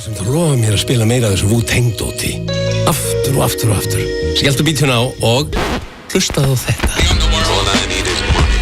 sem þú lofaði mér að spila meira af þessu Wu-Tang-dóti. Aftur og aftur og aftur. Skelltu bítjun á og hlustaðu á þetta. All I need is money,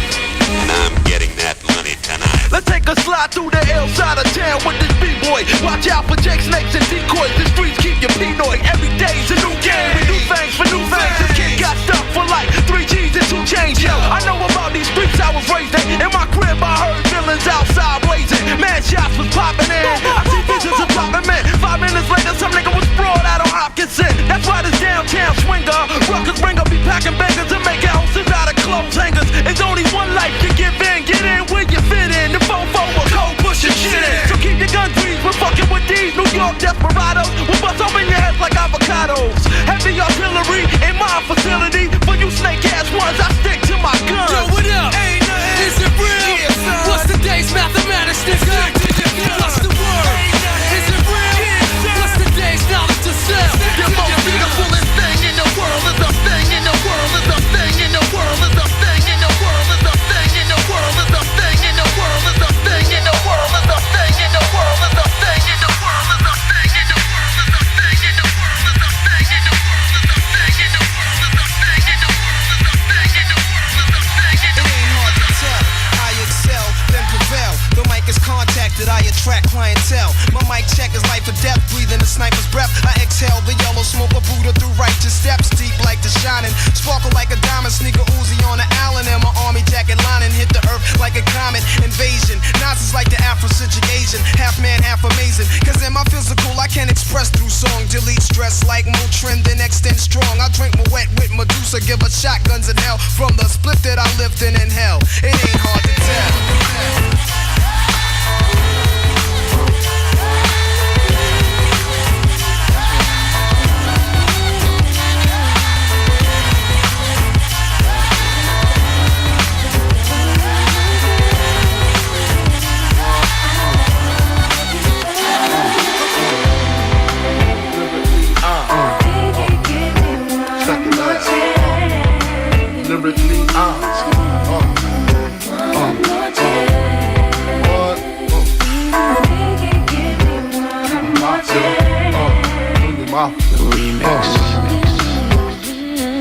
and I'm getting that money tonight. Let's take a slide through the L side of town with this B-boy. Watch out for Jake Snakes and decoys. The streets keep you Pinoy. Every day's a new game. We do things for new things. This kid got stuff for like 3 G's and 2 chains. Yo, I know about these streets I was raised in. In my crib I heard villains outside blazing. Man shots was popping in. I see visions of popping men. 5 minutes later some nigga was sprawled out on Hopkinson. That's why this downtown swinger Ruckus bringer be packing bangers and make houses out of clothes hangers. It's only one life to give in. Get in where you fit in. The fofo will cold pushing shit in. So keep your gun greased. We're fucking with these New York desperados. We'll bust open your heads like avocados. Heavy artillery in my facility. For you snake ass ones, I stick to my guns. Yo, what up? Ain't nothing. Is it real? Yeah, what's the day's mathematics, nigga? What's the word? Is it real? What's the day's knowledge to sell? The most beautifulest thing in the world is a thing in the world is a thing in the world is a thing in the world is a thing in the world is a thing in the world is a thing in the world is a thing in the world is a thing in the world is a thing in the world is a thing in the world is a thing in the world is a thing in the world is a thing in the world is a thing in the world is a thing in the world. It ain't hard to tell. I excel, then prevail. The mic is contacted, I attract clientele. My mic check is life or death, breathing the sniper's breath. I exhale the yellow smoke of Buddha through righteous steps, deep like the shining, sparkle like a diamond, sneaker Uzi on the Allen, and my army jacket lining hit the earth like a comet invasion. Nazis like the Afrocentric Asian, half man, half amazing. Cause in my physical, I can express through song, delete stress like Motrin, then extend strong. I drink my wet with Medusa, give her shotguns in hell from the split that I lived in hell. It ain't hard to tell. Lyrically honest.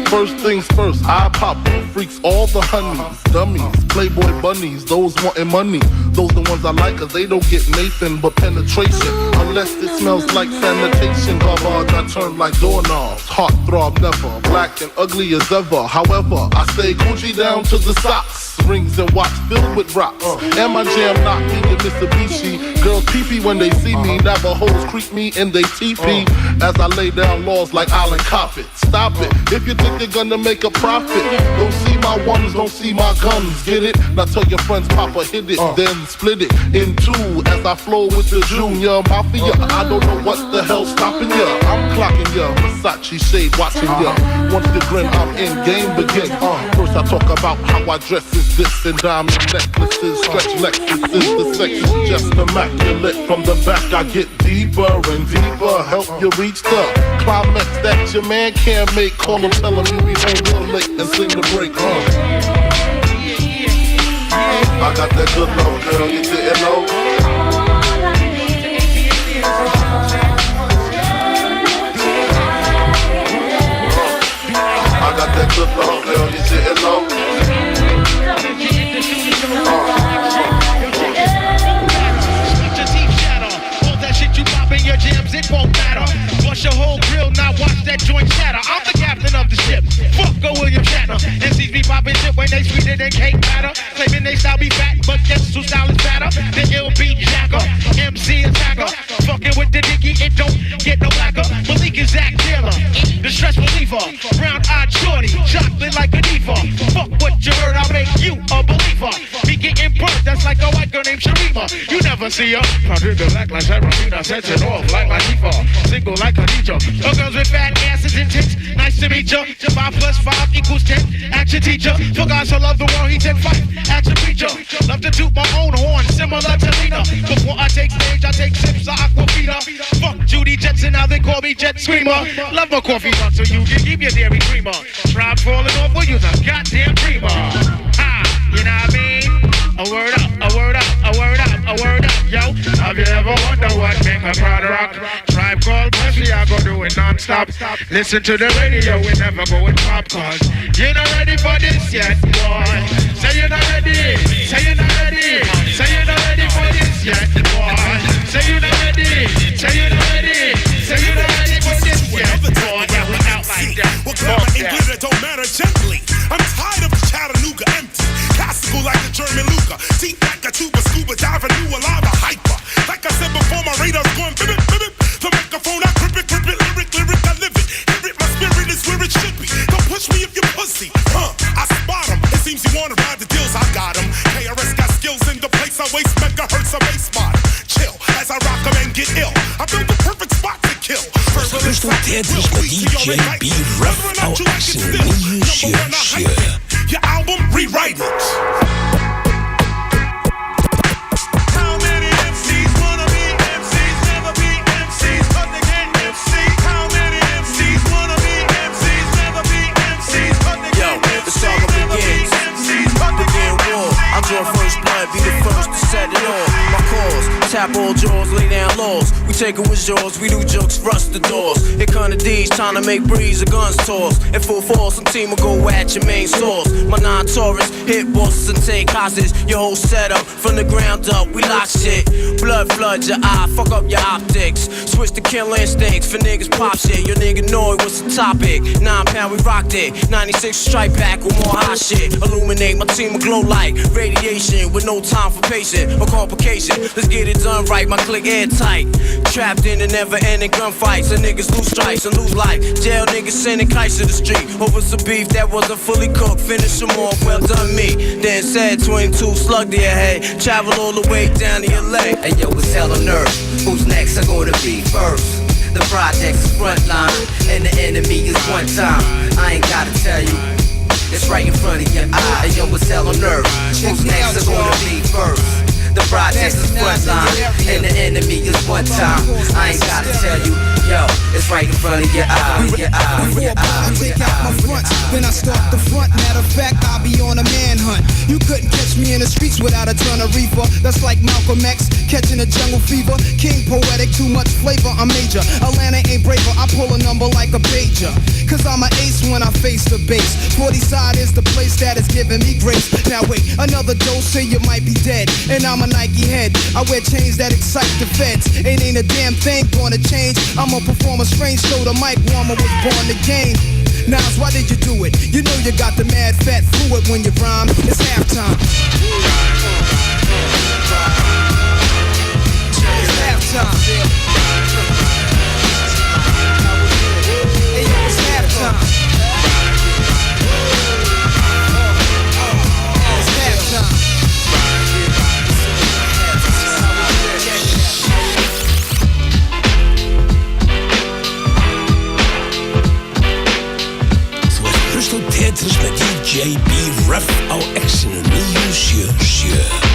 First things first, I pop freaks all the honeys, dummies, playboy bunnies, those wanting money. Those the ones I like, cause they don't get Nathan but penetration. Unless it smells like sanitation. Garbage, I turn like doorknobs. Heart throb never, black and ugly as ever. However, I stay Gucci down to the socks. Rings and watch filled with rocks. And my jam knock me in Mitsubishi. Girls pee-pee when they see me. Navajos creep me in they teepee. As I lay down laws like Island Coppet. Stop it, if you think you're gonna make a profit. Don't see my ones, don't see my guns. Get it? Now tell your friends Papa hit it. Then split it in two as I flow with the Junior Mafia. I don't know what the hell's stopping ya. I'm clocking ya, Versace shade watching ya. Once you grin, I'm in, game begin. First I talk about how I dress is this and diamond necklaces, stretch Lexuses. The sex is just immaculate. From the back I get deeper and deeper. Help you reach the climax that your man can't make. Call him, tell him you be home real late and sing the break. I got that good love, girl, you didn't know. I got that good love, girl, you didn't know. All that shit you pop in your jams, it won't matter. Bust your whole grill, now watch that joint shatter. I'm the captain of the ship. Fuck go William Shatner. MCs be popping shit when they sweeter than cake batter. Claiming they style be fat, but guess whose style is fatter? The ill beat jacker, MC attacker. Fucking with the dicky, it don't get no blacker. Malik is Zach Taylor, the stress reliever. Brown-eyed shorty, chocolate like a diva. Fuck what you heard, I'll make you a believer. Be getting burnt, that's like a white girl named Sharima. You never see her, powdered the black like Sarafina. Sets it off like Latifah, single like Khadija. No girls with fat asses and tits, nice to meet ya. 5 + 5 = 10, action teacher. For God so love the world, he said fight, action preacher. Love to toot my own horn, similar to Lena. Before I take stage, I take sips of Aquafina. Fuck Judy Jetson, now they call me Jet Screamer. Love my coffee, so you can keep your dairy creamer. Try falling off, we'll use a goddamn creamer. Ha, you know what I mean? A word up, a word up, a word up, a word up, yo. Have you ever wondered what make a crowd rock? Tribe called Mercy, I go do it non-stop. Listen to the radio, we never go with popcorn. You're not ready for this yet, boy. Say you're not ready. Say you're not ready. Say you're not ready for this yet, boy. Say you're not ready. Say you're not ready. Say you're not ready for this yet, boy. Yeah, we out like that. Well, glamour and glitter don't matter gently. I'm tired of Chattanooga empty. Classical like a German Luca. Deep like a tuba, scuba diver, new alive, a hyper. Like I said before, my radar's going bip, bip, bip. The microphone, I grip it, lyric, I live it. Hear it, my spirit is where it should be. Don't push me if you pussy, I spot him. It seems you wanna ride the deals, I got him. KRS got skills in the place, I waste megahertz, a bass spot. Chill, as I rock him and get ill. I built the perfect spot to kill. Hlusta á Tetris með DJ B-Ruff á Axel 977. Your album, rewrite it. First blood, be the first to set it off. My cause, tap all jaws, lay down laws. We take it with yours, we do jokes, rust the doors. Here come the D's, trying to make breeze, the guns toss. In full force, some team will go at your main source. My non-Taurus, hit bosses and take hostage. Your whole setup, from the ground up, we lock shit. Blood floods your eye, fuck up your optics. Switch to kill instincts, for niggas pop shit. Your nigga know it, what's the topic? 9 pound, we rocked it. 96 strike back with more hot shit. Illuminate, my team will glow like radiation with no time for patient or complication. Let's get it done right, my click airtight. Trapped in the never-ending gunfights, and niggas lose strikes and lose life. Jail niggas sending kites to the street over some beef that wasn't fully cooked. Finish them off, well done me. Then said 22 slug to your head. Travel all the way down to your leg. Hey yo, it's hell on earth. Who's next? I'm gonna be first. The project's frontline, and the enemy is one time. I ain't gotta tell you. It's right in front of your eye. Hey yo, it's hell on earth. Who's next? I'm gonna be first. The project is frontline, and the enemy is one time. I ain't gotta tell you, yo, it's right in front of your eye. I take out my fronts, then I start the front. Matter of fact, I'll be on a manhunt. You couldn't catch me in the streets without a ton of reefer. That's like Malcolm X catching a jungle fever. King poetic, too much flavor, I'm major. Atlanta ain't braver, I pull a number like a pager. Cause I'm an ace when I face the base. 40 side is the place that is giving me grace. Now wait, another dose and you might be dead. And I'm a Nike head, I wear chains that excite the feds. It ain't a damn thing gonna change. I'm a performer strange, so the mic warmer was born to game. Nas, why did you do it? You know you got the mad fat fluid when you rhyme. It's halftime. It's halftime. Hey, yo, it's halftime. It's halftime. Hlusta á Tetris með DJ B-Ruff á Axel 977.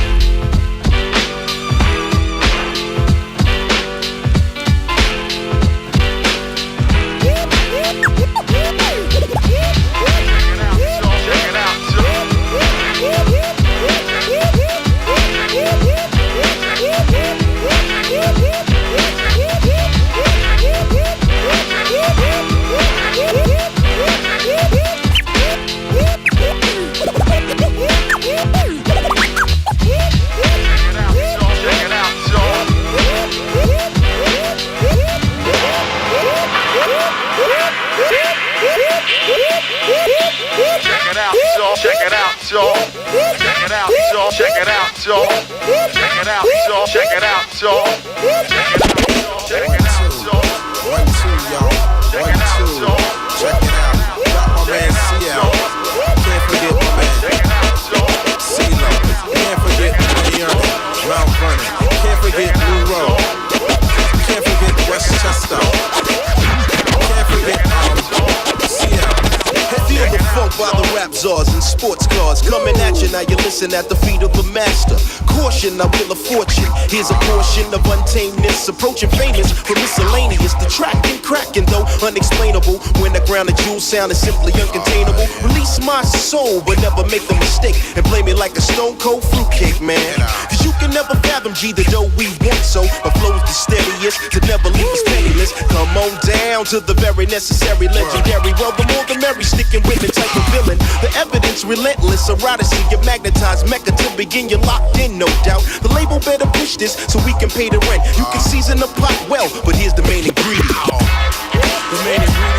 Check it out, y'all. Check it out, y'all. Check it out, y'all. Check it out, y'all. Check it out, y'all. Check it out, y'all. 1, 2, y'all. 1, 2. Check it out. Got my man CL. Can't forget my man CeeLo. Can't forget Money Mount Vernon. Can't forget Blue Road. Can't forget Westchester. Can't forget CL. Feel the funk by the rap czars and sports cars coming at you now you listen at the feet of the master. Caution, I will a fortune. Here's a portion of untameness, approaching famous for miscellaneous. The tracking, cracking, though unexplainable. When the ground of jewels sound is simply uncontainable. Release my soul, but never make the mistake and play me like a stone cold fruitcake, man. Cause you can never fathom G the dough we want, so my flow's the steadiest to never leave us penniless. Come on down to the very necessary, legendary. Well, the more the merry, sticking with the type of villain. The evidence relentless, eroticy, you magnetized Mecca to begin, you're locked in, no doubt. The label better push this so we can pay the rent. You can season the pot well, but here's the main ingredient. The main ingredient.